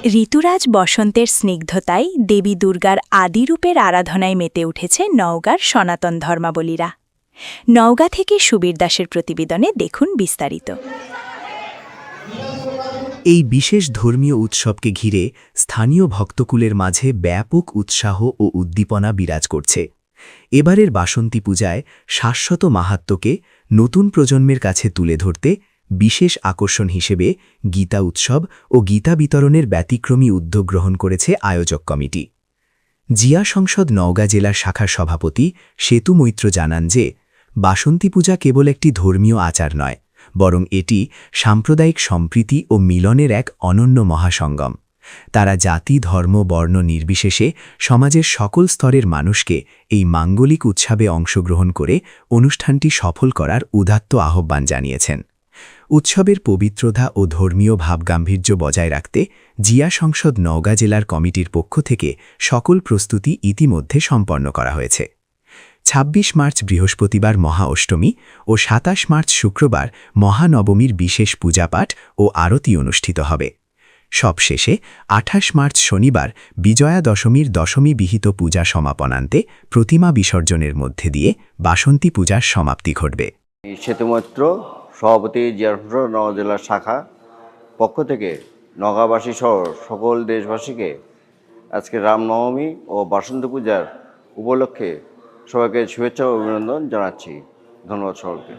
ঋতুরাজ বসন্তের স্নিগ্ধতায় দেবী দুর্গার আদিরূপের আরাধনায় মেতে উঠেছে নওগাঁর সনাতন ধর্মাবলীরা। নওগাঁ থেকে সুবীর দাসের প্রতিবেদনে দেখুন বিস্তারিত। এই বিশেষ ধর্মীয় উৎসবকে ঘিরে স্থানীয় ভক্তকুলের মাঝে ব্যাপক উৎসাহ ও উদ্দীপনা বিরাজ করছে। এবারের বাসন্তী পূজায় শাশ্বত মাহাত্ম্যকে নতুন প্রজন্মের কাছে তুলে ধরতে বিশেষ আকর্ষণ হিসেবে গীতা উৎসব ও গীতা বিতরণের ব্যতিক্রমী উদ্যোগ গ্রহণ করেছে আয়োজক কমিটি। জিয়া সংসদ নওগাঁ জেলার শাখার সভাপতি সেতু মৈত্র জানান যে বাসন্তী পূজা কেবল একটি ধর্মীয় আচার নয়, বরং এটি সাম্প্রদায়িক সম্প্রীতি ও মিলনের এক অনন্য মহাসঙ্গম। তারা জাতি, ধর্ম, বর্ণ নির্বিশেষে সমাজের সকল স্তরের মানুষকে এই মাঙ্গলিক উৎসবে অংশগ্রহণ করে অনুষ্ঠানটি সফল করার উদাত্ত আহ্বান জানিয়েছেন। উৎসবের পবিত্রতা ও ধর্মীয় ভাবগাম্ভীর্য বজায় রাখতে জিয়া সংসদ নওগাঁ জেলার কমিটির পক্ষ থেকে সকল প্রস্তুতি ইতিমধ্যে সম্পন্ন করা হয়েছে। ২৬ মার্চ বৃহস্পতিবার মহা অষ্টমী ও ২৭ মার্চ শুক্রবার মহানবমীর বিশেষ পূজাপাঠ ও আরতি অনুষ্ঠিত হবে। সবশেষে ২৮ মার্চ শনিবার বিজয়া দশমীর দশমী বিহিত পূজা সমাপনান্তে প্রতিমা বিসর্জনের মধ্যে দিয়ে বাসন্তী পূজার সমাপ্তি ঘটবে। সেতু মৈত্র, সভাপতি, জিয়া সংসদ নওগাঁ জেলার শাখা পক্ষ থেকে নওগাঁবাসী সহ সকল দেশবাসীকে আজকে রামনবমী ও বাসন্তী পূজার উপলক্ষে সবাইকে শুভেচ্ছা ও অভিনন্দন জানাচ্ছি। ধন্যবাদ সকলকে।